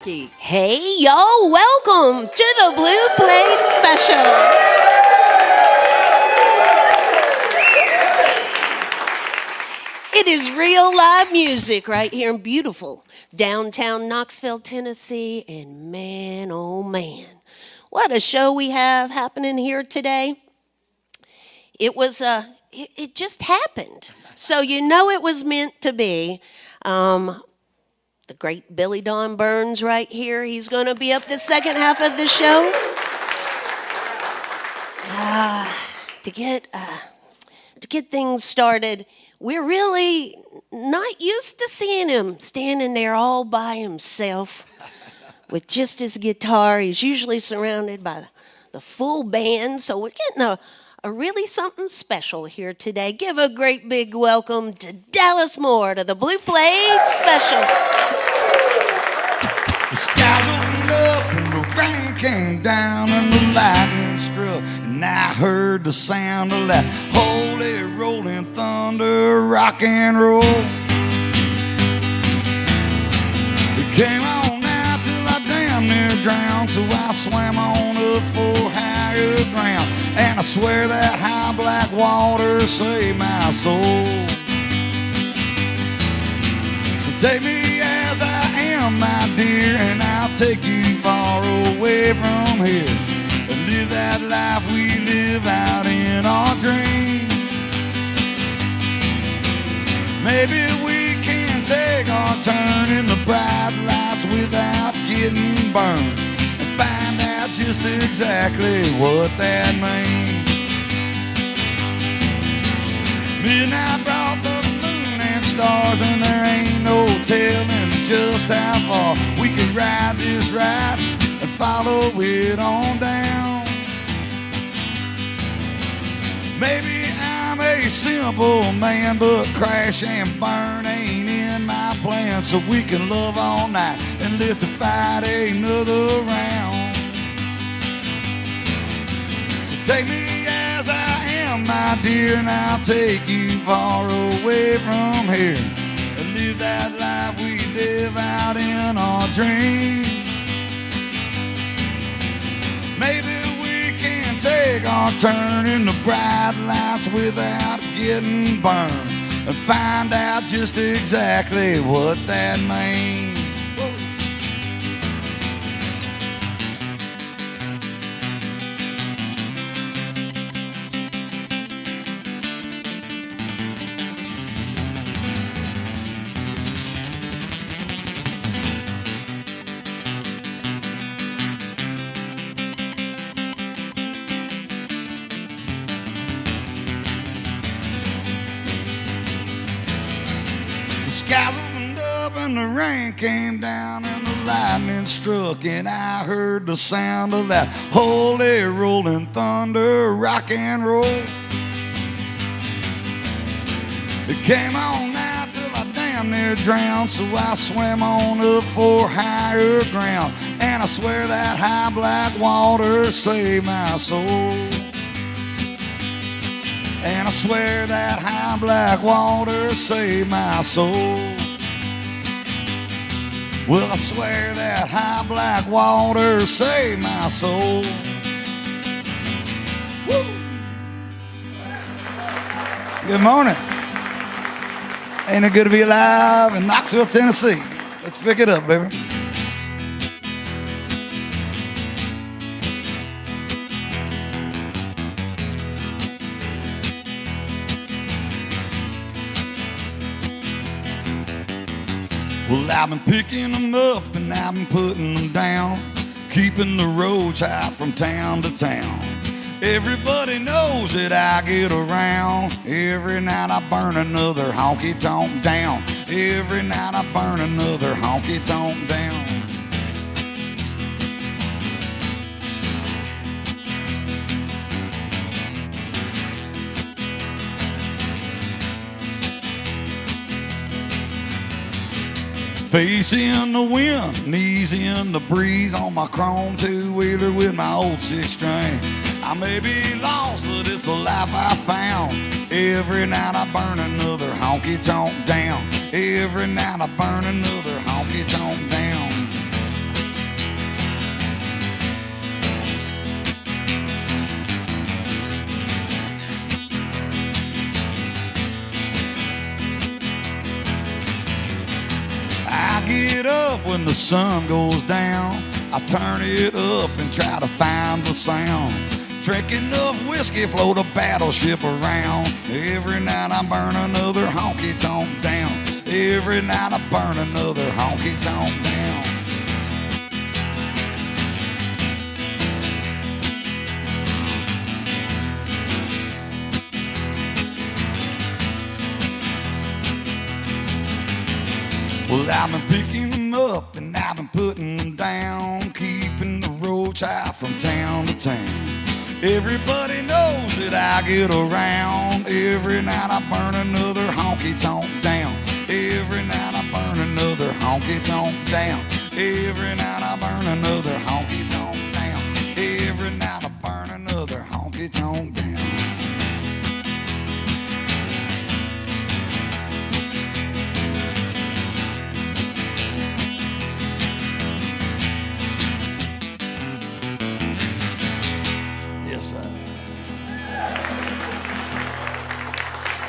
Hey, y'all, welcome to the Blue Plate Special. It is real live music right here in beautiful downtown Knoxville, Tennessee. And man, oh man, what a show we have happening here today. It just happened. So you know it was meant to be. The great Billy Don Burns right here. He's going to be up the second half of the show. To get things started, we're really not used to seeing him standing there all by himself with just his guitar. He's usually surrounded by the full band, so we're getting a really something special here today. Give a great big welcome to Dallas Moore to the Blue Plate Special. The skies opened up and the rain came down and the lightning struck, and I heard the sound of that holy rolling thunder, rock and roll. It came on out till I damn near drowned, so I swam on up for higher ground, and I swear that high black water saved my soul. So take me as I am, my dear, and I'll take you far away from here and live that life we live out in our dreams. Maybe we can take our turn in the bright lights without getting burned and find out just exactly what that means. Midnight brought the moon and stars, and there ain't no telling just how far we can ride this ride and follow it on down. Maybe I'm a simple man, but crash and burn ain't in my plan, so we can love all night and live to fight another round. So take me as I am, my dear, and I'll take you far away from here and live that life we live out in our dreams. Maybe we can take our turn in the bright lights without getting burned and find out just exactly what that means. The skies opened up and the rain came down and the lightning struck, and I heard the sound of that holy rolling thunder, rock and roll. It came on now till I damn near drowned, so I swam on up for higher ground, and I swear that high black water saved my soul. And I swear that high black water saved my soul. Well, I swear that high black water saved my soul. Woo. Good morning. Ain't it good to be alive in Knoxville, Tennessee? Let's pick it up, baby. Well, I've been picking them up and I've been putting them down, keeping the roads high from town to town. Everybody knows that I get around. Every night I burn another honky-tonk down. Every night I burn another honky-tonk down. Face in the wind, knees in the breeze, on my chrome two-wheeler with my old six-string. I may be lost, but it's a life I found. Every night I burn another honky-tonk down. Every night I burn another honky-tonk down. it up when the sun goes down. I turn it up and try to find the sound. Drink enough whiskey, float a battleship around. Every night I burn another honky-tonk down. Every night I burn another honky-tonk down. Well, I've been picking them up and I've been putting them down, keeping the roads high from town to town. Everybody knows that I get around. Every night I burn another honky-tonk down. Every night I burn another honky-tonk down. Every night I burn another honky-tonk down. Every night I burn another honky-tonk down. Yes, sir.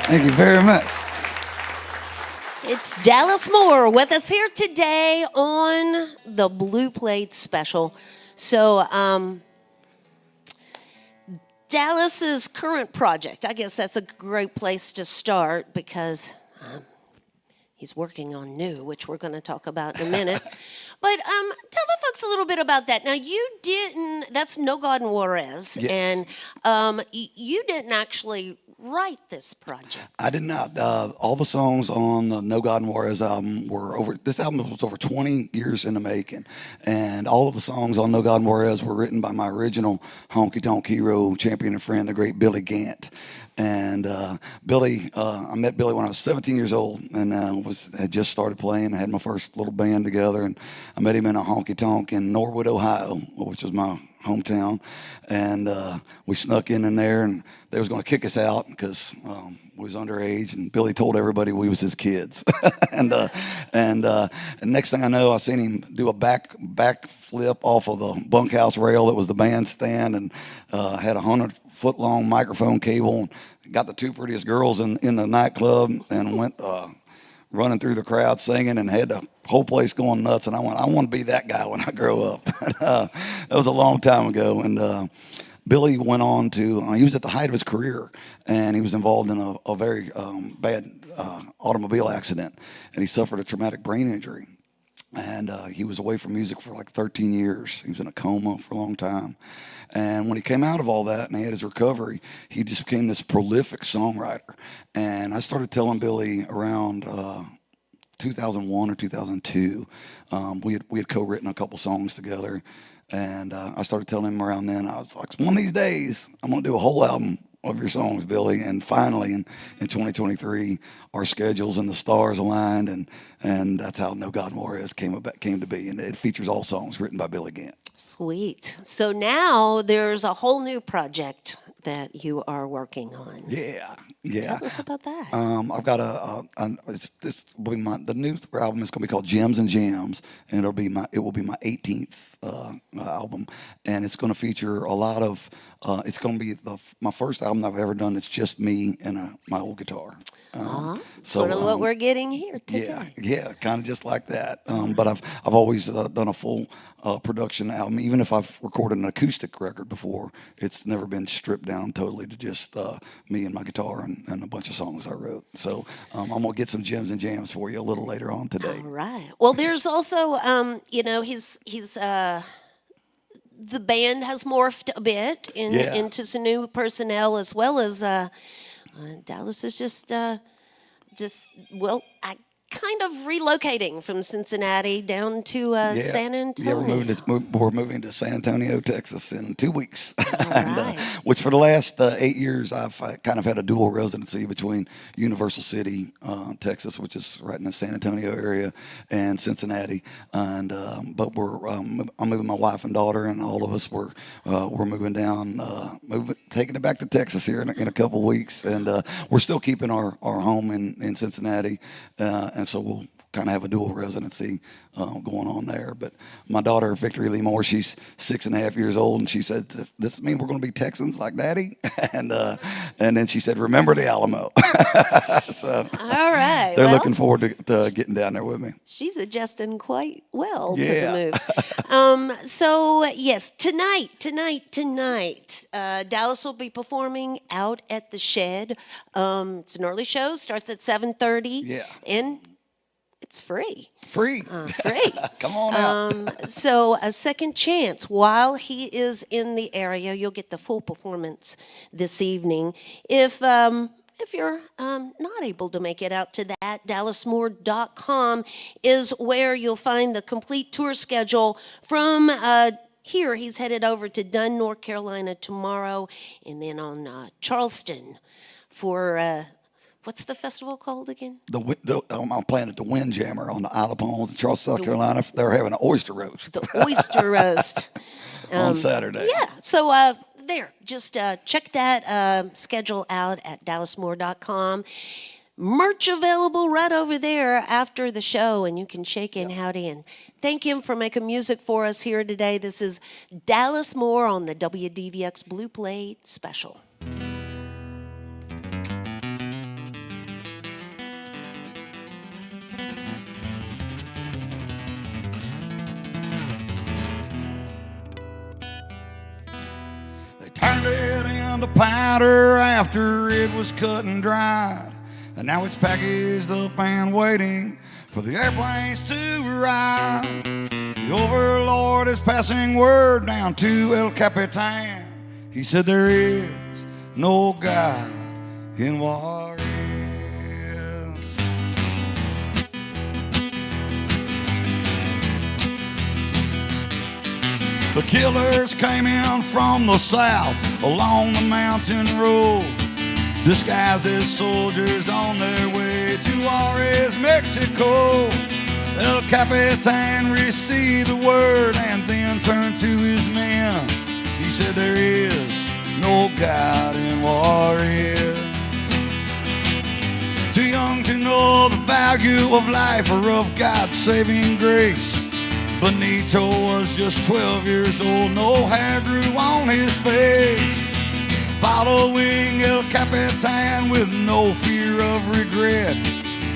Thank you very much. It's Dallas Moore with us here today on the Blue Plate Special. So, Dallas's current project, I guess that's a great place to start because he's working on new, which we're going to talk about in a minute. But tell the folks a little bit about that. Now, you didn't, that's No God in Juarez, Yes. and you didn't actually write this project. I did not. All the songs on the No God in Juarez album were over. This album was over 20 years in the making, and all of the songs on No God in Juarez were written by my original honky tonk hero, champion and friend, the great Billy Gant. And Billy, I met Billy when I was 17 years old, and had just started playing. I had my first little band together, and I met him in a honky tonk in Norwood, Ohio, which was my hometown. And we snuck in there, and they was going to kick us out because we was underage. And Billy told everybody we was his kids. and next thing I know, I seen him do a back flip off of the bunkhouse rail that was the bandstand, and had 100-foot-long microphone cable. Got the two prettiest girls in the nightclub, and went running through the crowd singing, and had the whole place going nuts. And I want to be that guy when I grow up. That was a long time ago. And Billy went on to, he was at the height of his career, and he was involved in a very bad automobile accident, and he suffered a traumatic brain injury. And he was away from music for like 13 years. He was in a coma for a long time. And when he came out of all that and he had his recovery, he just became this prolific songwriter. And I started telling Billy around 2001 or 2002. We had co-written a couple songs together. And I started telling him around then, I was like, one of these days, I'm going to do a whole album of your songs, Billy. And finally, in 2023, our schedules and the stars aligned, and that's how No God in Juarez came to be. And it features all songs written by Billy Gant. Sweet. So now there's a whole new project that you are working on. Yeah. Tell us about that. I've got this will be the new album is going to be called Gems and Jams, and it will be my 18th album, and it's going to feature a lot of. It's going to be my first album I've ever done. It's just me and my old guitar. Sort of what we're getting here today. Yeah, kind of just like that. But I've always done a full production album. Even if I've recorded an acoustic record before, it's never been stripped down totally to just me and my guitar and a bunch of songs I wrote. So I'm gonna get some gems and jams for you a little later on today. All right. Well, there's also, he's the band has morphed a bit into some new personnel, as well as Dallas is just I kind of relocating from Cincinnati down to San Antonio. Yeah, we're moving to San Antonio, Texas in 2 weeks. Right. Which for the last 8 years, I've kind of had a dual residency between Universal City, Texas, which is right in the San Antonio area, and Cincinnati. And but I'm moving my wife and daughter, and all of us we're moving down, taking it back to Texas here in a couple weeks, and we're still keeping our home in Cincinnati. And so we'll kind of have a dual residency going on there. But my daughter, Victory Lee Moore, she's 6.5 years old, and she said, "This means we're going to be Texans like Daddy?" and then she said, "Remember the Alamo." So All right. they're well, looking forward to getting down there with me. She's adjusting quite well to Yeah. the move. So, yes, tonight, Dallas will be performing out at the Shed. It's an early show, starts at 7:30. Yeah. And it's free. Free. Free. Come on out. So a second chance while he is in the area. You'll get the full performance this evening. If you're not able to make it out to that, dallasmoore.com is where you'll find the complete tour schedule. From here, he's headed over to Dunn, North Carolina tomorrow, and then on Charleston for what's the festival called again? I'm playing at the Windjammer on the Isle of Palms in Charleston, South Carolina. They're having an oyster roast The Oyster Roast. on Saturday. Yeah, so there, just check that schedule out at dallasmoore.com. Merch available right over there after the show, and you can shake in, howdy, and thank him for making music for us here today. This is Dallas Moore on the WDVX Blue Plate Special. Turned it into powder after it was cut and dried, and now it's packaged up and waiting for the airplanes to arrive. The overlord is passing word down to El Capitan. He said there is no God in Juarez. The killers came in from the south along the mountain road, disguised as soldiers on their way to Juarez, Mexico. El Capitan received the word and then turned to his men. He said there is no God in Juarez. Too young to know the value of life or of God's saving grace, Benito was just 12 years old, no hair grew on his face. Following El Capitan with no fear of regret,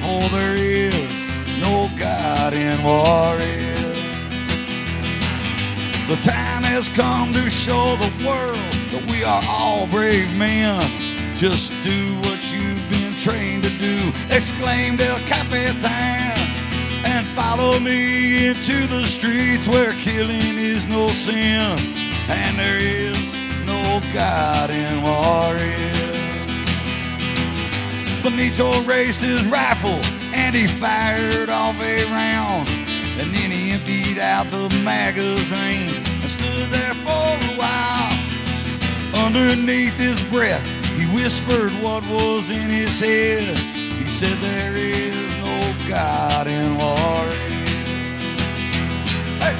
for there is no God in Juarez. The time has come to show the world that we are all brave men. Just do what you've been trained to do, exclaimed El Capitan. And follow me into the streets where killing is no sin, and there is no God in Juarez. Benito raised his rifle and he fired off a round, and then he emptied out the magazine and stood there for a while. Underneath his breath, he whispered what was in his head. He said there is no God in Juarez. Hey!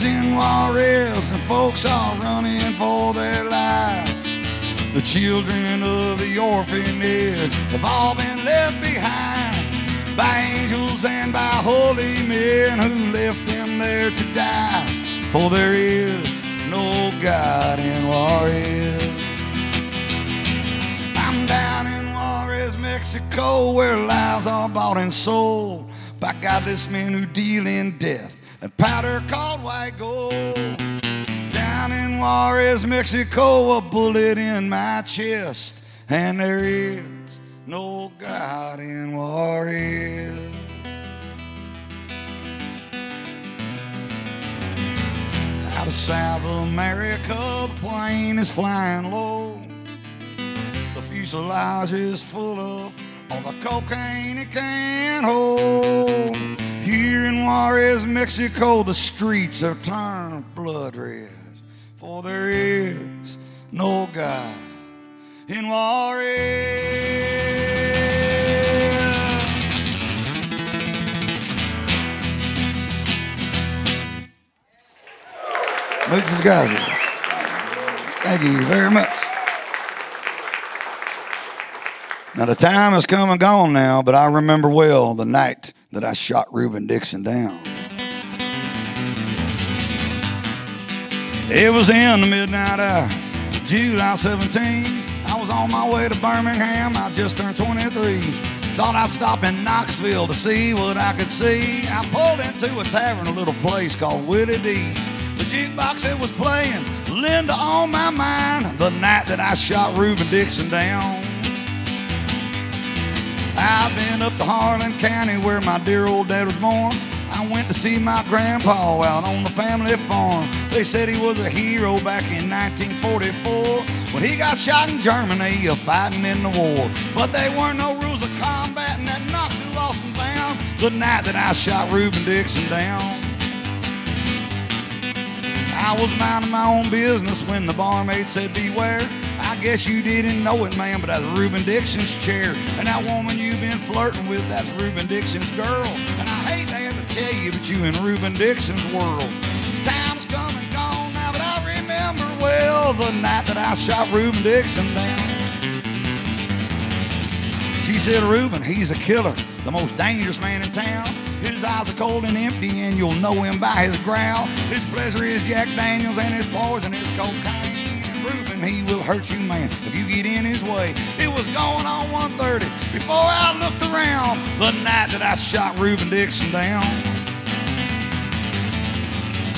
In Juarez, and folks are running for their lives. The children of the orphanage have all been left behind by angels and by holy men who left them there to die. For there is no God in Juarez. I'm down in Juarez, Mexico, where lives are bought and sold by godless men who deal in death and powder called white gold. Down in Juarez, Mexico, a bullet in my chest, and there is no God in Juarez. of South America. The plane is flying low. The fuselage is full of all the cocaine it can hold. Here in Juarez, Mexico, the streets are turned blood red, for there is no God in Juarez. Muchas gracias. Thank you very much. Now, the time has come and gone now, but I remember well the night that I shot Reuben Dixon down. It was in the midnight hour, July 17. I was on my way to Birmingham. I just turned 23. Thought I'd stop in Knoxville to see what I could see. I pulled into a tavern, a little place called WDVX. The jukebox, it was playing Linda on My Mind, the night that I shot Reuben Dixon down. I've been up to Harlan County where my dear old dad was born. I went to see my grandpa out on the family farm. They said he was a hero back in 1944 when he got shot in Germany fighting in the war. But there weren't no rules of combat, and that Knoxville lost and found the night that I shot Reuben Dixon down. I was minding my own business when the barmaid said, beware. I guess you didn't know it, man, but that's Reuben Dixon's chair. And that woman you've been flirting with, that's Reuben Dixon's girl. And I hate to have to tell you, but you in Reuben Dixon's world. Time's come and gone now, but I remember well the night that I shot Reuben Dixon down. She said, Reuben, he's a killer, the most dangerous man in town. His eyes are cold and empty, and you'll know him by his growl. His pleasure is Jack Daniels, and his poison is cocaine. And Reuben, he will hurt you, man, if you get in his way. It was going on 1:30 before I looked around the night that I shot Reuben Dixon down.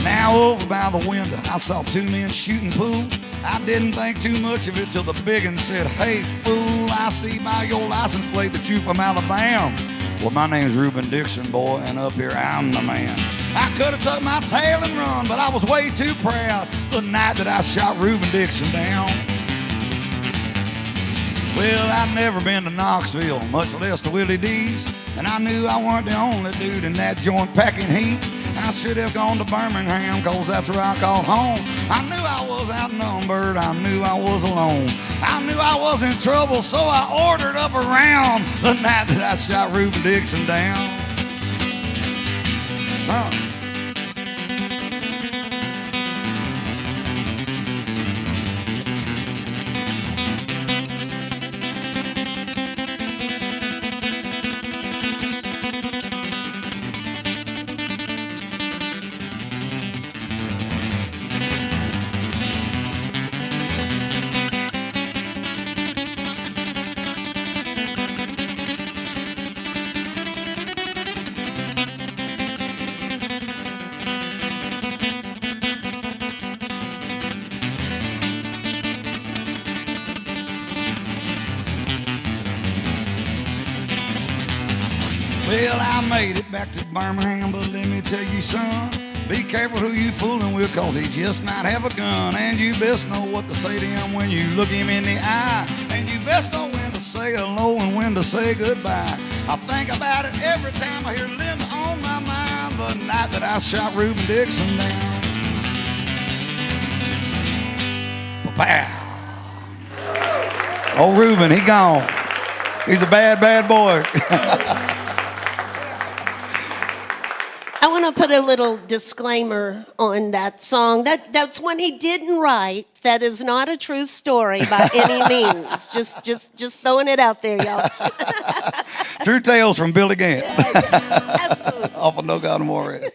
Now over by the window, I saw two men shooting pool. I didn't think too much of it till the big one said, hey, fool, I see by your license plate that you from Alabama. Well, my name's Reuben Dixon, boy, and up here I'm the man. I could have took my tail and run, but I was way too proud the night that I shot Reuben Dixon down. Well, I'd never been to Knoxville, much less to Willie D's, and I knew I weren't the only dude in that joint packing heat. I should have gone to Birmingham, cause that's where I called home. I knew I was outnumbered, I knew I was alone. I knew I was in trouble, so I ordered up around the night that I shot Reuben Dixon down. Son. Well, I made it back to Birmingham, but let me tell you, son, be careful who you fooling with, cause he just might have a gun. And you best know what to say to him when you look him in the eye. And you best know when to say hello and when to say goodbye. I think about it every time I hear Linda on my mind, the night that I shot Reuben Dixon down. Pa-pow. Oh, Reuben, he gone. He's a bad, bad boy. I want to put a little disclaimer on that song. That's one he didn't write. That is not a true story by any means. Just throwing it out there, y'all. True tales from Billy Gant. Yeah, absolutely. Off of No God No More Is.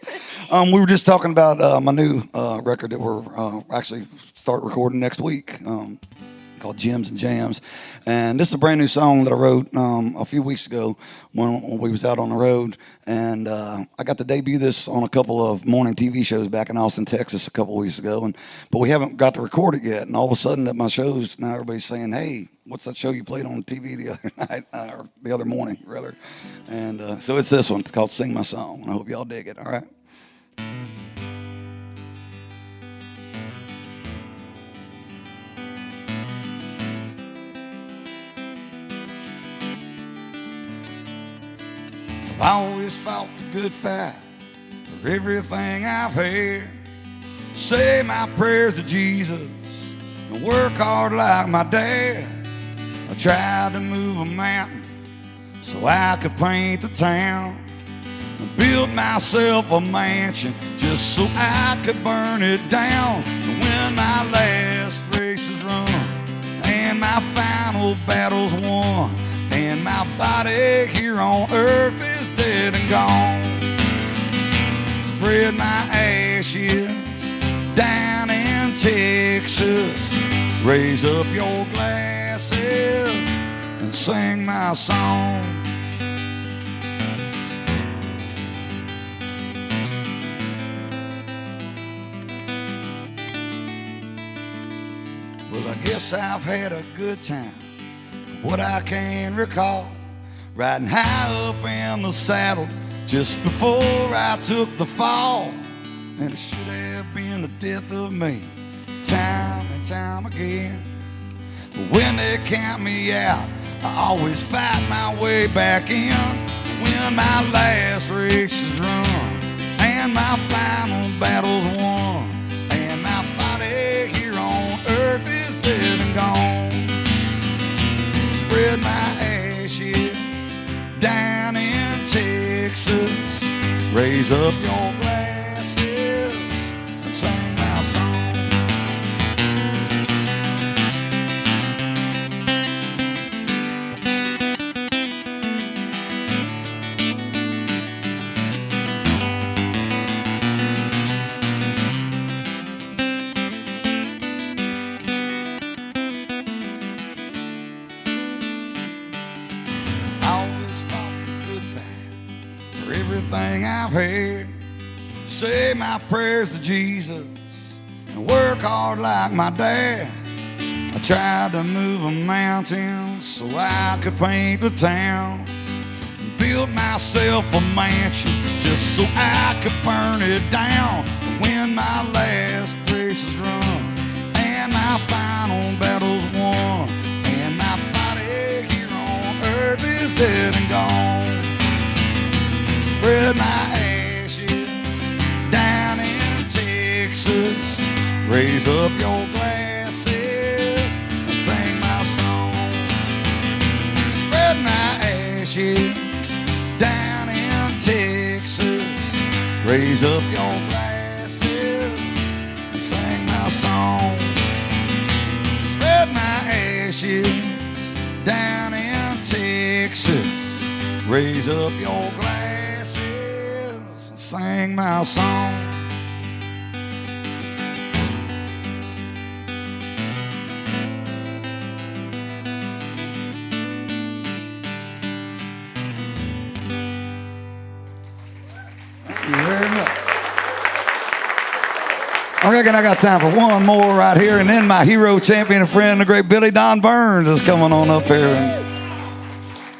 We were just talking about my new record that we're actually start recording next week. Called Gems and Jams, and this is a brand new song that I wrote a few weeks ago when we was out on the road, and I got to debut this on a couple of morning TV shows back in Austin, Texas a couple weeks ago, but we haven't got to record it yet, and all of a sudden at my shows now everybody's saying, hey, what's that show you played on TV the other night, or the other morning rather, and so it's this one. It's called Sing My Song, and I hope y'all dig it. All right. I always fought the good fight for everything I've had. Say my prayers to Jesus and work hard like my dad. I tried to move a mountain so I could paint the town. I built myself a mansion just so I could burn it down. And when my last race is run and my final battle's won, and my body here on earth is dead and gone, spread my ashes down in Texas, raise up your glasses and sing my song. Well, I guess I've had a good time, what I can recall, riding high up in the saddle just before I took the fall. And it should have been the death of me, time and time again. But when they count me out, I always fight my way back in. When my last race is run and my final battle's won, and my body here on earth is dead and gone, spread my ashes down in Texas, raise up your glasses and sing my song. Everything I've had, say my prayers to Jesus and work hard like my dad. I tried to move a mountain so I could paint the town, built myself a mansion just so I could burn it down. When my last race is run and my final battle's won, and my body here on earth is dead and gone, spread my ashes down in Texas, raise up your glasses and sing my song. Spread my ashes down in Texas, raise up your glasses and sing my song. Spread my ashes down in Texas, raise up your glasses and sing my song. Thank you very much. I reckon I got time for one more right here, and then my hero, champion, and friend, the great Billy Don Burns, is coming on up here.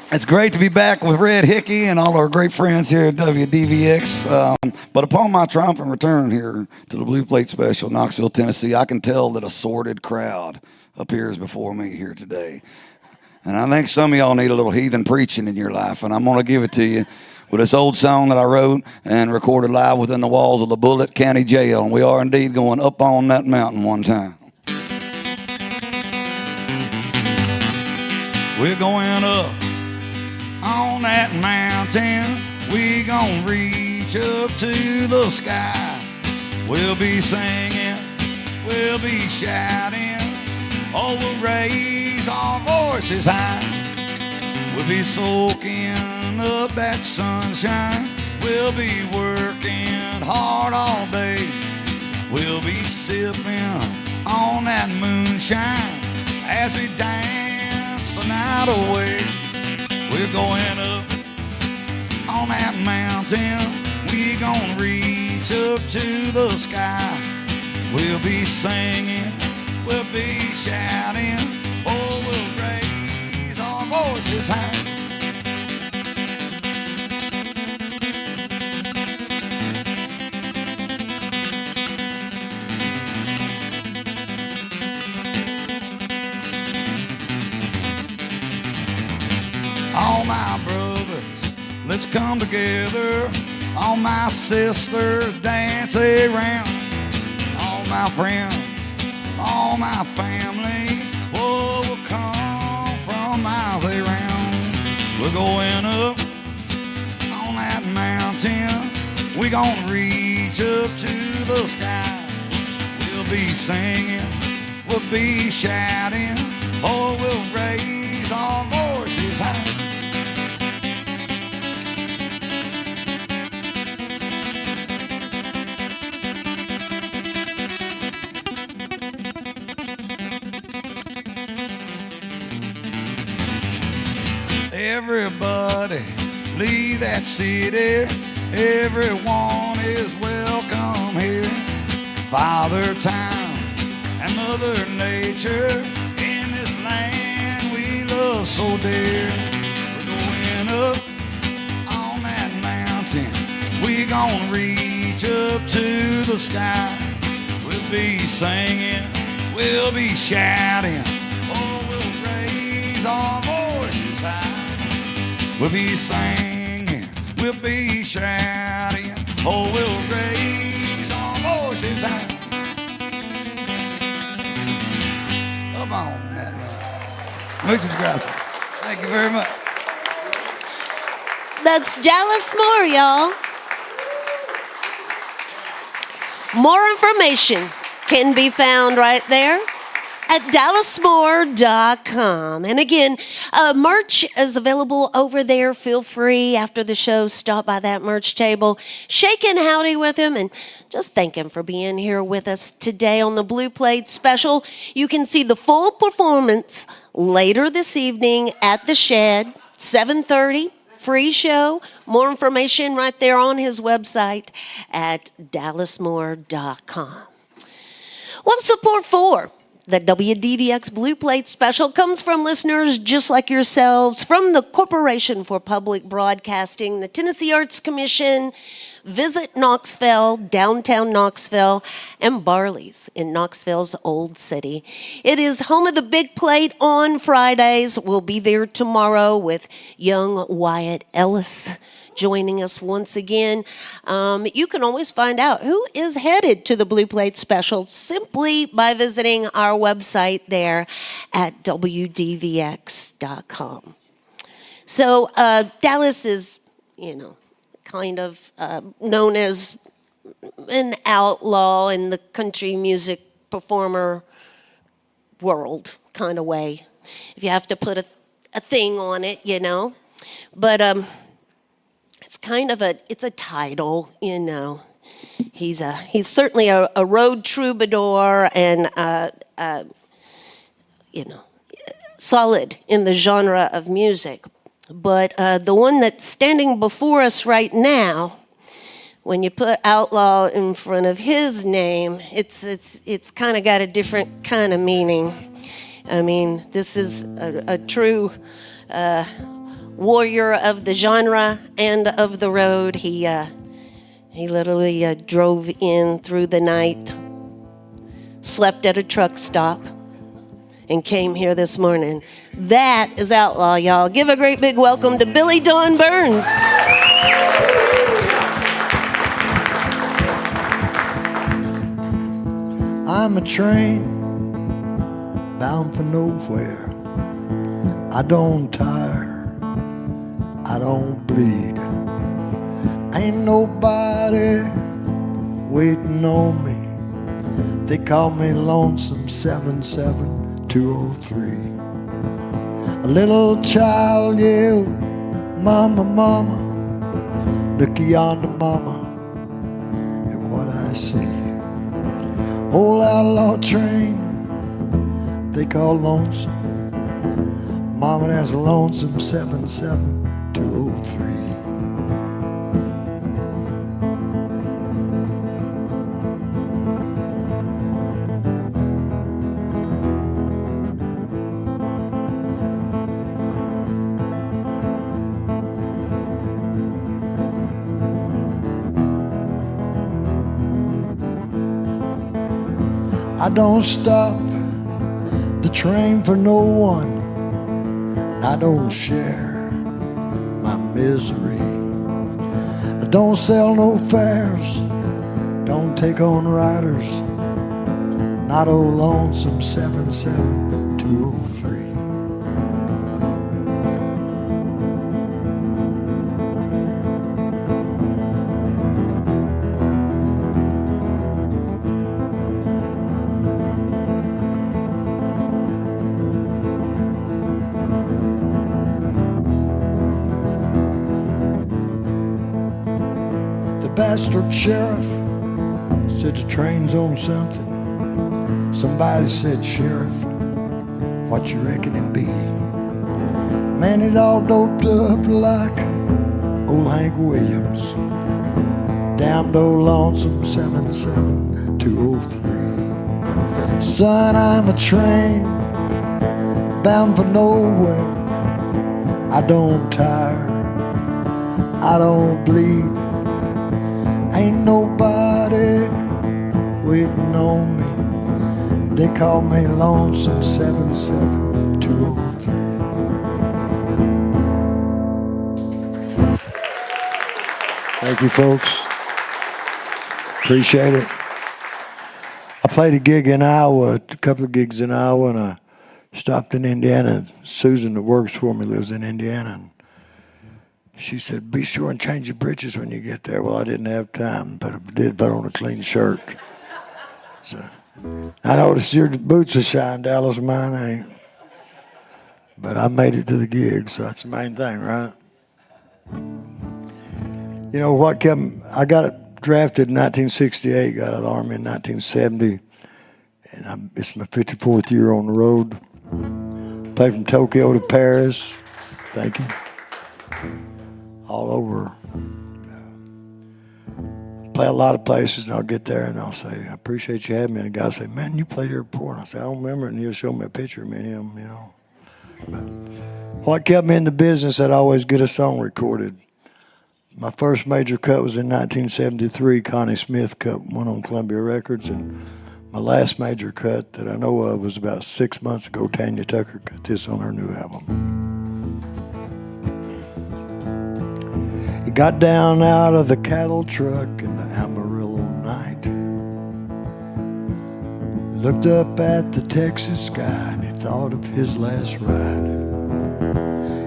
It's great to be back with Red Hickey and all our great friends here at WDVX. But upon my triumphant return here to the Blue Plate Special, Knoxville, Tennessee, I can tell that a sordid crowd appears before me here today. And I think some of y'all need a little heathen preaching in your life, and I'm going to give it to you with this old song that I wrote and recorded live within the walls of the Bullitt County Jail. And we are indeed going up on that mountain one time. We're going up on that mountain, we gon' reach up to the sky. We'll be singing, we'll be shouting, oh, we'll raise our voices high. We'll be soaking up that sunshine, we'll be working hard all day. We'll be sipping on that moonshine as we dance the night away. We're going up on that mountain, we gon' reach up to the sky. We'll be singing, we'll be shouting, oh, we'll raise our voices high. All my brothers let's come together. All my sisters dance around. All my friends, all my family, oh, will come from miles around. We're going up on that mountain. We're gonna reach up to the sky. We'll be singing, we'll be shouting, oh, we'll raise our voices high. Everybody leave that city. Everyone is welcome here. Father Time and Mother Nature in this land we love so dear. We're going up on that mountain. We're gonna reach up to the sky. We'll be singing, we'll be shouting, oh, we'll raise our voices high. We'll be singing, we'll be shouting, oh, we'll raise our voices high. Up on that line. Muchas gracias. Thank you very much. That's Dallas Moore, y'all. More information can be found right there at dallasmore.com. And again, merch is available over there. Feel free after the show, stop by that merch table, shake and howdy with him, and just thank him for being here with us today on the Blue Plate Special. You can see the full performance later this evening at the Shed, 7:30. Free show. More information right there on his website at dallasmore.com. Well, support for the WDVX Blue Plate Special comes from listeners just like yourselves, from the Corporation for Public Broadcasting, the Tennessee Arts Commission, Visit Knoxville, downtown Knoxville, and Barley's in Knoxville's Old City. It is home of the Big Plate on Fridays. We'll be there tomorrow with young Wyatt Ellis joining us once again. You can always find out who is headed to the Blue Plate Special simply by visiting our website there at WDVX.com. So Dallas is, kind of known as an outlaw in the country music performer world kind of way, if you have to put a thing on it, But it's kind of it's a title, He's certainly a road troubadour and solid in the genre of music. But the one that's standing before us right now, when you put outlaw in front of his name, it's kind of got a different kind of meaning. I mean, this is a true warrior of the genre and of the road. He literally drove in through the night, slept at a truck stop, and came here this morning. That is outlaw, y'all. Give a great big welcome to Billy Dawn Burns. I'm a train bound for nowhere. I don't tire, I don't bleed. Ain't nobody waiting on me. They call me Lonesome 77203. A little child yelled, Mama, Mama, look yonder, Mama, at what I see. Old outlaw train they call Lonesome. Mama, that's Lonesome 77203. I don't stop the train for no one. I don't share my misery. Don't sell no fares, don't take on riders, not old lonesome 77203. The bastard sheriff said the train's on something. Somebody said, Sheriff, what you reckon it be? Man, he's all doped up like old Hank Williams. Damned old lonesome 77203. Son, I'm a train bound for nowhere. I don't tire, I don't bleed. Ain't nobody waiting on me. They call me Lonesome 77203. Thank you, folks. Appreciate it. I played a gig in Iowa, a couple of gigs in Iowa, and I stopped in Indiana. Susan, that works for me, lives in Indiana. And she said, be sure and change your britches when you get there. Well, I didn't have time, but I did put on a clean shirt. So I noticed your boots are shine, Dallas, mine ain't. But I made it to the gig, so that's the main thing, right? You know what kept me, I got drafted in 1968, got out of the Army in 1970, and it's my 54th year on the road. Played from Tokyo to Paris. Thank you. All over. Play a lot of places, and I'll get there and I'll say, I appreciate you having me. And the guy will say, man, you played here before. And I say, I don't remember it. And he'll show me a picture of me and him, you know. But what kept me in the business, I'd always get a song recorded. My first major cut was in 1973. Connie Smith cut one on Columbia Records. And my last major cut that I know of was about 6 months ago. Tanya Tucker cut this on her new album. He got down out of the cattle truck in the Amarillo night, looked up at the Texas sky, and he thought of his last ride.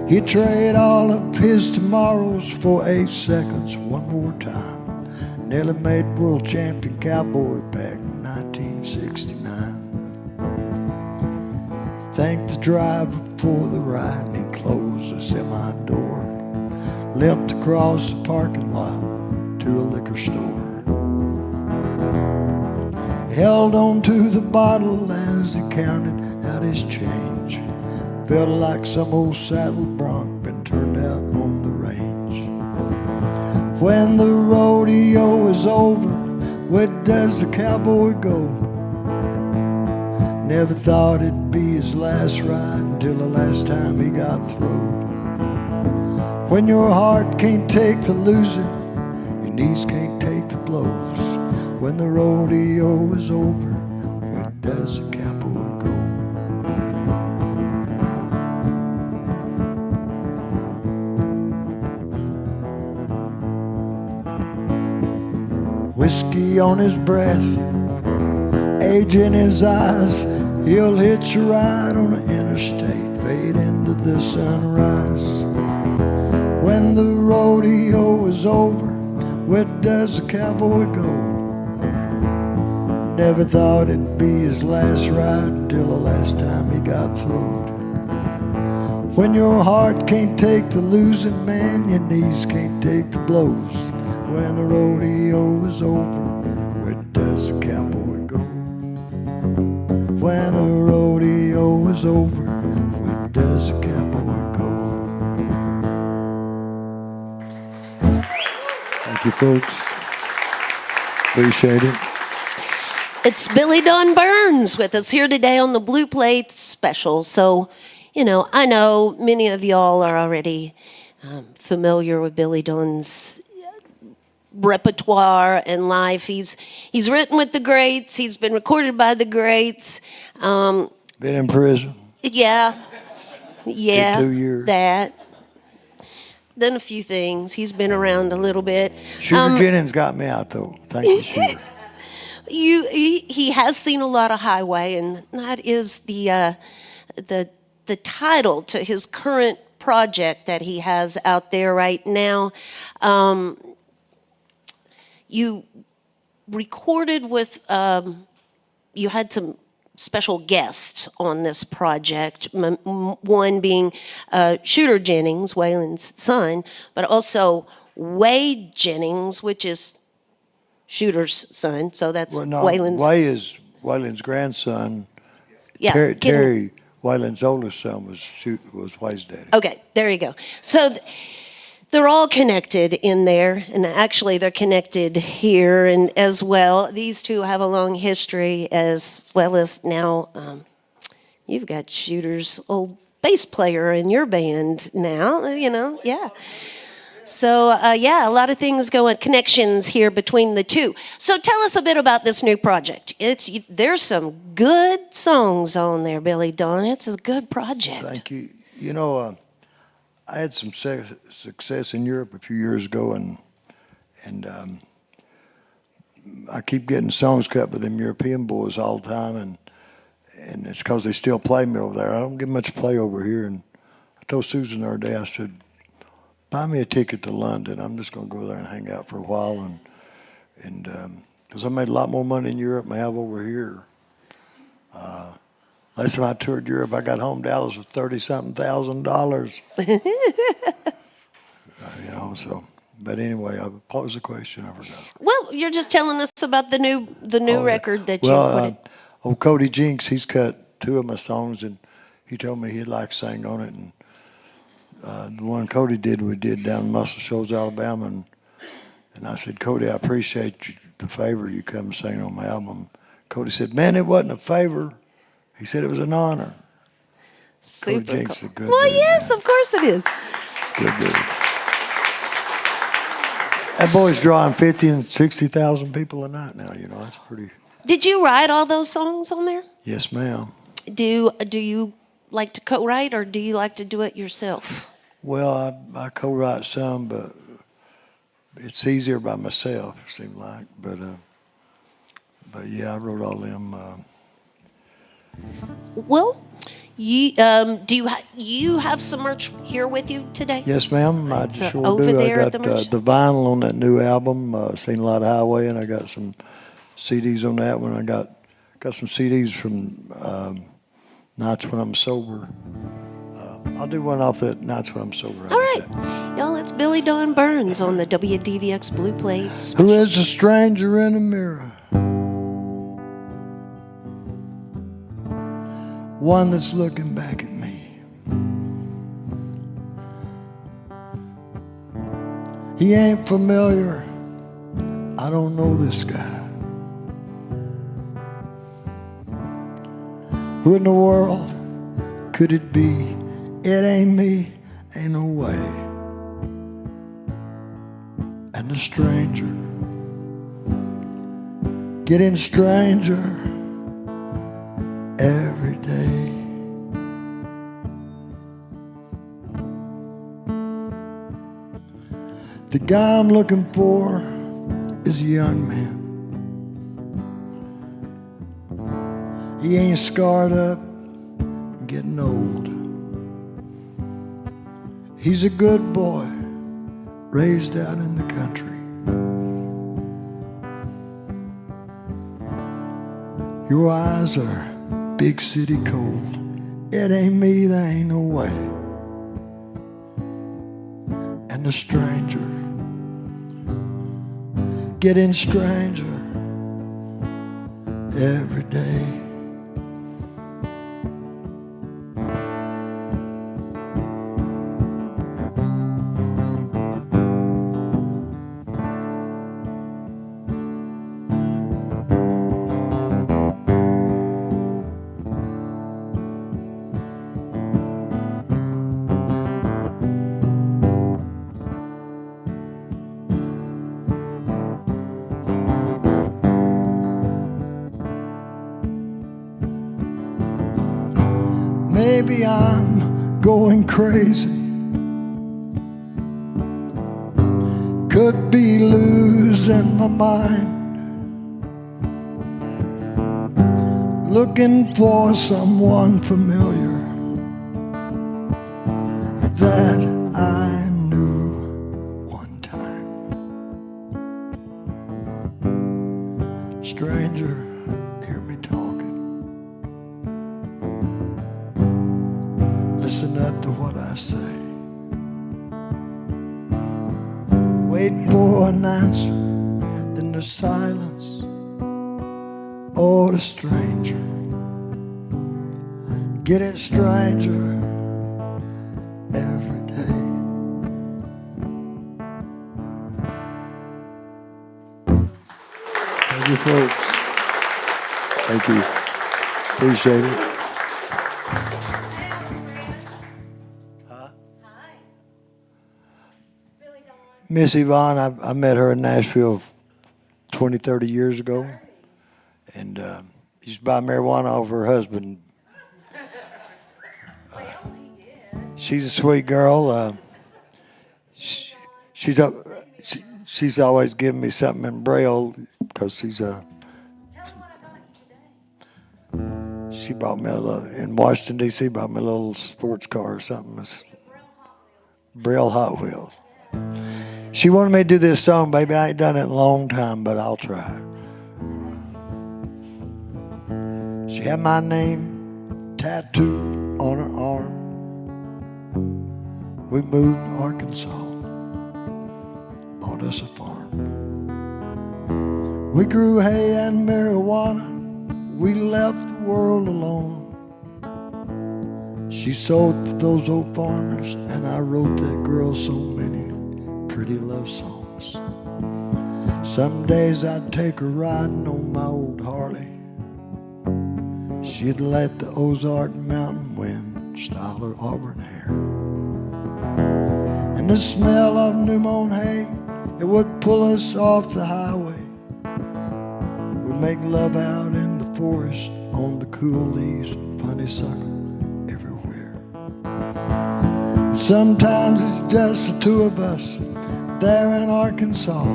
He'd trade all of his tomorrows for 8 seconds one more time. Nearly made world champion cowboy back in 1969. Thanked the driver for the ride, and he closed the semi door. Limped across the parking lot to a liquor store. Held on to the bottle as he counted out his change. Felt like some old saddled bronc been turned out on the range. When the rodeo is over, where does the cowboy go? Never thought it'd be his last ride until the last time he got through. When your heart can't take the losing, your knees can't take the blows. When the rodeo is over, where does the cowboy go? Whiskey on his breath, age in his eyes. He'll hitch a ride on the interstate, fade into the sunrise. When the rodeo is over, where does the cowboy go? Never thought it'd be his last ride until the last time he got throwed. When your heart can't take the losing, man, your knees can't take the blows. When the rodeo is over, where does the cowboy go? When the rodeo is over, where does the cowboy go? Thank you, folks. Appreciate it. It's Billy Don Burns with us here today on the Blue Plate Special. So, you know, I know many of y'all are already familiar with Billy Don's repertoire and life. He's written with the greats. He's been recorded by the greats. Been in prison. Yeah, 2 years. that. done a few things. He's been around a little bit. Shooter Jennings got me out, though. Thank you, Shooter. He has seen a lot of highway, and that is the title to his current project that he has out there right now. You recorded with you had some special guests on this project. One being Shooter Jennings, Waylon's son, but also Wade Jennings, which is Shooter's son. So that's Well, no, Waylon's. Way is Waylon's grandson. Yeah, Terry, Waylon's oldest son, was Way's daddy. Okay, there you go. So they're all connected in there, and actually they're connected here and as well. These two have a long history, as well as now you've got Shooter's old bass player in your band now, yeah. So, a lot of things going, connections here between the two. So tell us a bit about this new project. There's some good songs on there, Billy Don. It's a good project. Thank you. I had some success in Europe a few years ago, and I keep getting songs cut by them European boys all the time, and it's because they still play me over there. I don't get much play over here, and I told Susan the other day, I said, buy me a ticket to London. I'm just going to go there and hang out for a while, and because I made a lot more money in Europe than I have over here. Last time I toured Europe, I got home to Dallas with $30-something thousand. So. But anyway, what was the question? I forgot. Well, you're just telling us about the new record that you put. Old Cody Jinks, he's cut 2 of my songs, and he told me he'd like to sing on it. And the one Cody did, we did down in Muscle Shoals, Alabama, and I said, Cody, I appreciate the favor you come and sing on my album. Cody said, man, it wasn't a favor. He said it was an honor. Super Cody Jinks cool. is a good Well, dude, yes, man. of course it is. Good dude. That boy's drawing 50 and 60,000 people a night now. That's pretty. Did you write all those songs on there? Yes, ma'am. Do you like to co-write, or do you like to do it yourself? Well, I co-write some, but it's easier by myself, it seems like. But yeah, I wrote all them. Well, you you have some merch here with you today? Yes, ma'am. I It's, sure over do. there I at the got merch- the vinyl on that new album. Seen a lot of Highway, and I got some CDs on that one. I got some CDs from Nights When I'm Sober. I'll do one off that Nights When I'm Sober. All right. Y'all, it's Billy Don Burns on the WDVX Blue Plates. Who is the stranger in the mirror? One that's looking back at me. He ain't familiar. I don't know this guy. Who in the world could it be? It ain't me, ain't no way. And the stranger, getting stranger every day. The guy I'm looking for is a young man. He ain't scarred up and getting old. He's a good boy, raised out in the country. Your eyes are big city cold. It ain't me, there ain't no way. And the stranger, getting stranger every day. Maybe I'm going crazy, could be losing my mind, looking for someone familiar that I knew one time. Stranger, hear me talking. Listen up to what I say. Wait for an answer, then the silence or the stranger. Getting stranger every day. Thank you, folks. Thank you. Appreciate it. Miss Yvonne, I met her in Nashville 20, 30 years ago. And used to buy marijuana off her husband. She's a sweet girl. She's always giving me something in Braille because she bought me in Washington, D.C., bought me a little sports car or something. It's Braille Hot Wheels. She wanted me to do this song, baby. I ain't done it in a long time, but I'll try. She had my name tattooed on her arm. We moved to Arkansas, bought us a farm. We grew hay and marijuana. We left the world alone. She sold for those old farmers, and I wrote that girl so many pretty love songs. Some days I'd take her riding on my old Harley. She'd let the Ozark mountain wind style her auburn hair. And the smell of new mown hay, it would pull us off the highway. We'd make love out in the forest on the cool leaves, honeysuckle everywhere. Sometimes it's just the two of us there in Arkansas.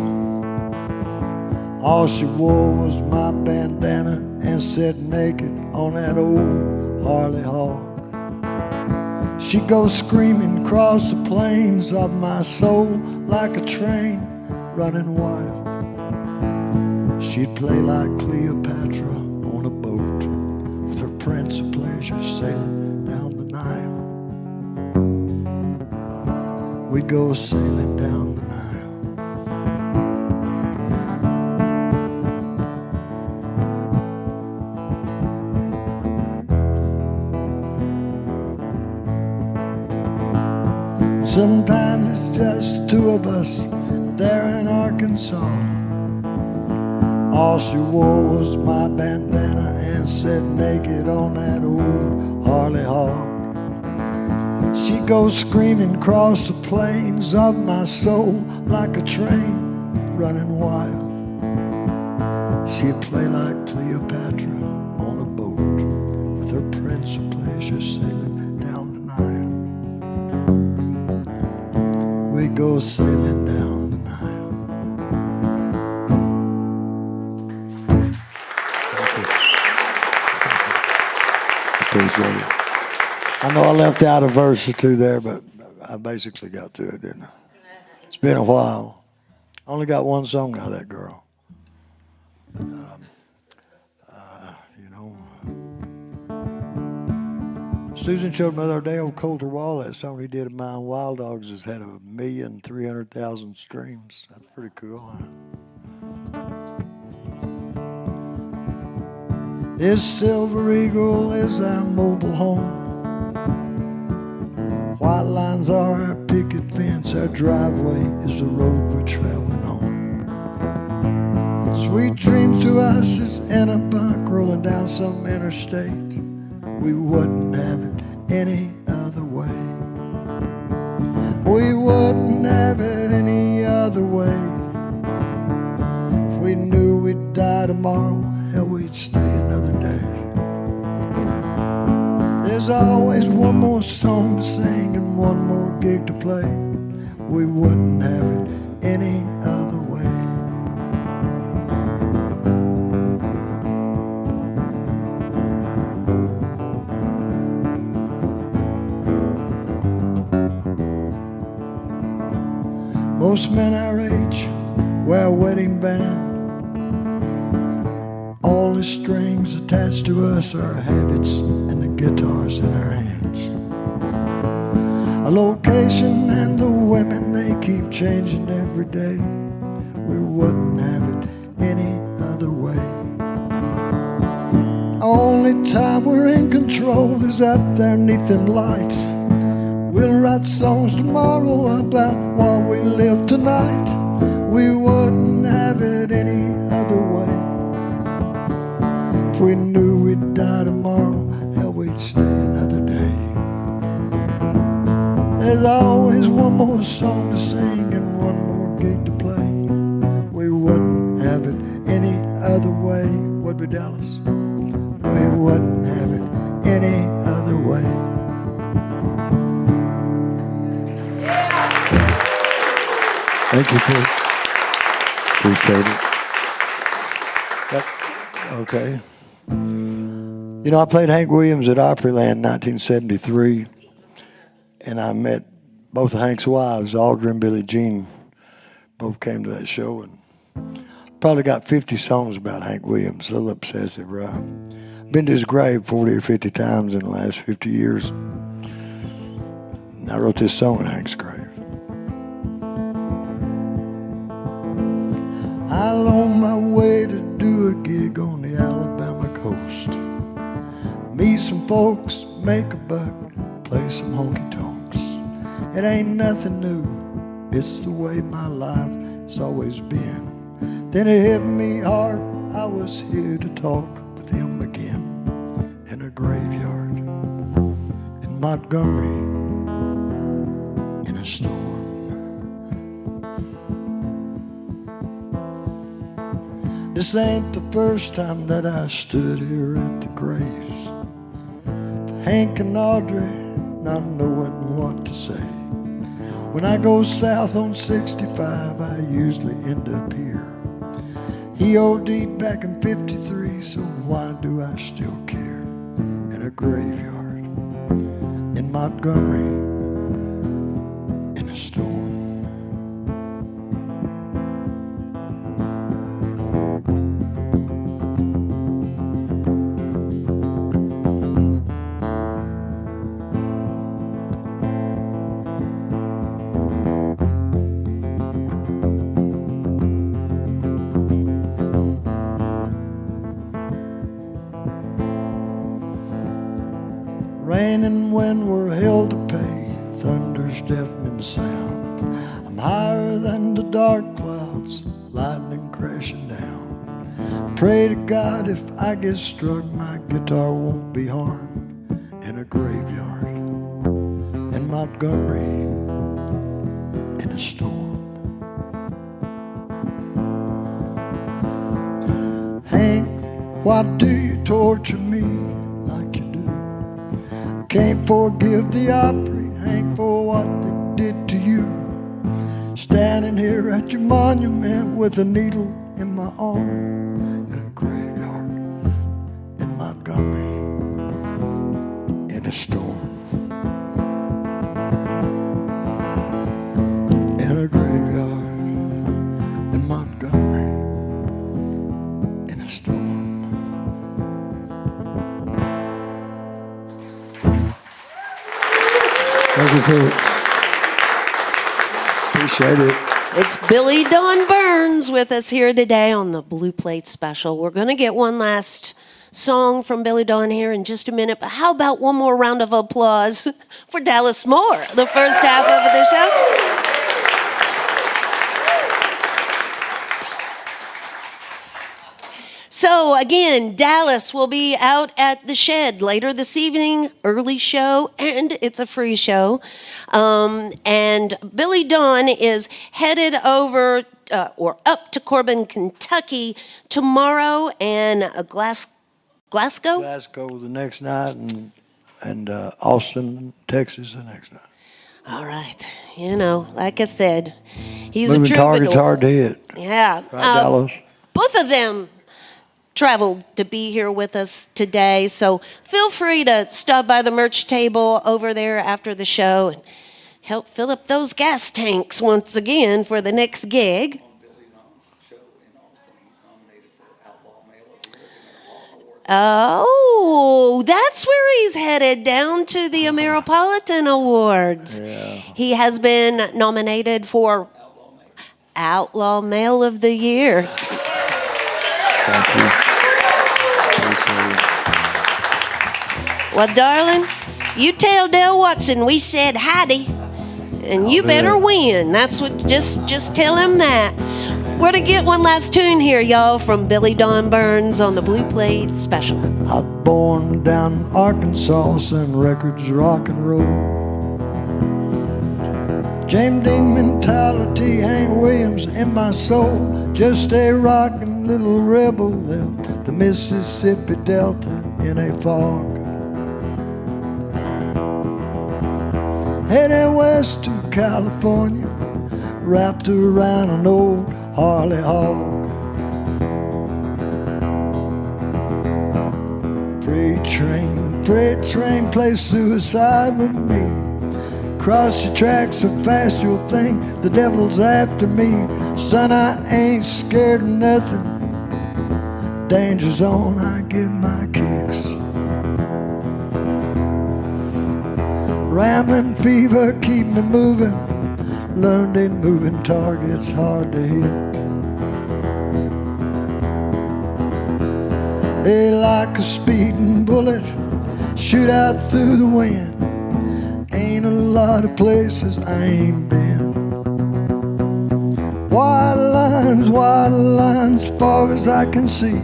All she wore was my bandana and sat naked on that old Harley hog. She'd go screaming across the plains of my soul like a train running wild. She'd play like Cleopatra on a boat with her prince of pleasure sailing down the Nile. We'd go sailing down the Nile. Sometimes it's just the two of us there in Arkansas. All she wore was my bandana and sat naked on that old Harley hog. She'd go screaming across the plains of my soul like a train running wild. She'd play like Cleopatra on a boat with her prince of pleasure sailing down the Nile. We go sailing down the Nile. I know I left out a verse or two there, but I basically got through it, didn't I? It's been a while. I only got one song out of that girl. Susan showed me the other day old Coulter Wall, that song he did of mine, Wild Dogs, has had 1,300,000 streams. That's pretty cool, huh? This Silver Eagle is our mobile home. White lines are our picket fence, our driveway is the road we're traveling on. Sweet dreams to us is in a buck rolling down some interstate. We wouldn't have it any other way. We wouldn't have it any other way. If we knew we'd die tomorrow, hell, we'd stay another day. There's always one more song to sing and one more gig to play. We wouldn't have it any other way. Most men our age wear a wedding band. All the strings attached to us are habits and the guitars in our hands. Our location and the women, they keep changing every day. We wouldn't have it any other way. Only time we're in control is up there neath them lights. We'll write songs tomorrow about what we live tonight. We wouldn't have it any other way. If we knew we'd die tomorrow, hell, we'd stay another day. There's always one more song to sing and one more gig to play. We wouldn't have it any other way, would we, Dallas? We wouldn't have it any other way. Thank you, folks. Appreciate it. Okay. You know, I played Hank Williams at Opryland in 1973, and I met both of Hank's wives, Audrey and Billie Jean. Both came to that show, and probably got 50 songs about Hank Williams. A little obsessive, right? Been to his grave 40 or 50 times in the last 50 years. And I wrote this song at Hank's grave. I'm on my way to do a gig on the Alabama coast. Meet some folks, make a buck, play some honky-tonks. It ain't nothing new, it's the way my life has always been. Then it hit me hard, I was here to talk with him again. In a graveyard in Montgomery, in a storm. This ain't the first time that I stood here at the graves of Hank and Audrey, not knowing what to say. When I go south on 65, I usually end up here. He OD'd back in 53, so why do I still care? In a graveyard in Montgomery, in a storm. Rain and wind were hell to pay, thunder's deafening sound. I'm higher than the dark clouds, lightning crashing down. Pray to God if I get struck, my guitar won't be harmed. In a graveyard in Montgomery, in a storm. Hank, why do you torture me like you do? Can't forgive the Opry, Hank, for what they did to you. Standing here at your monument with a needle in my arm. In a graveyard in Montgomery, in a storm. In a graveyard in Montgomery, in a storm. Thank you, folks. Appreciate it. It's Billy Don Burns with us here today on the Blue Plate Special. We're going to get one last song from Billy Don here in just a minute, but how about one more round of applause for Dallas Moore, the first half of the show? So again, Dallas will be out at the Shed later this evening, early show, and it's a free show. And Billy Don is headed over or up to Corbin, Kentucky tomorrow, and Glasgow. Glasgow the next night, and Austin, Texas the next night. All right. You know, like I said, He's Moving a target's troubadour. hard to hit. Yeah. Right, Dallas? Both of them traveled to be here with us today, so feel free to stop by the merch table over there after the show and help fill up those gas tanks once again for the next gig. Oh, that's where he's headed, down to the Ameripolitan Awards. Yeah. He has been nominated for Outlaw Male of the Year. Thank you. Appreciate it. Well, darling, you tell Del Watson we said howdy, and you do better it. win. That's what. Just tell him that. We're to get one last tune here, y'all, from Billy Don Burns on the Blue Plate Special. I was born down in Arkansas, selling records, rock and roll. James Dean mentality, Hank Williams in my soul. Just a rockin' little rebel left the Mississippi Delta in a fog. Heading west to California, wrapped around an old Harley hog. Freight train plays suicide with me. Cross the tracks so fast you'll think the devil's after me. Son, I ain't scared of nothing. Danger zone, I get my kicks. Rambling fever keep me moving. Learned a moving target's hard to hit. They like a speeding bullet, shoot out through the wind. Ain't a lot of places I ain't been. Wide lines, far as I can see.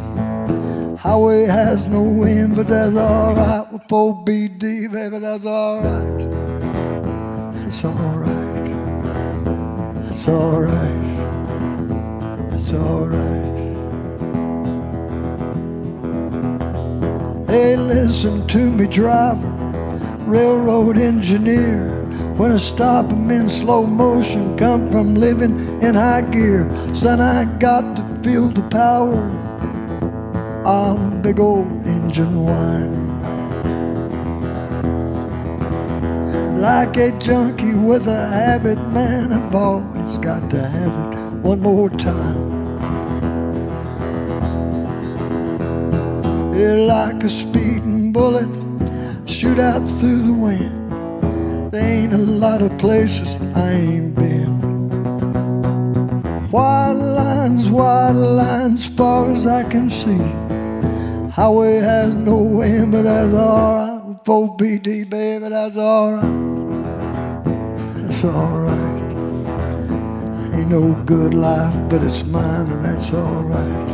Highway has no wind, but that's alright. With 4BD, baby, that's alright. That's alright. That's alright. That's alright. Hey, listen to me, driver, railroad engineer. When I stop, I'm in slow motion, come from living in high gear. Son, I got to feel the power of big old engine whine. Like a junkie with a habit, man, I've always got to have it one more time. Yeah, like a speeding bullet, shoot out through the wind. There ain't a lot of places I ain't been. Wide lines, far as I can see. Highway has no wind, but that's alright. 4BD, baby, that's alright. That's alright. Ain't no good life, but it's mine, and that's alright.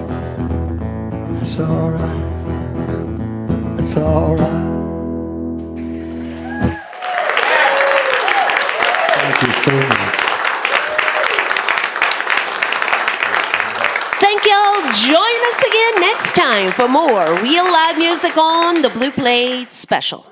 That's alright. That's alright. Thank you so much. Thank y'all. Join us again next time for more real live music on the Blue Plate Special.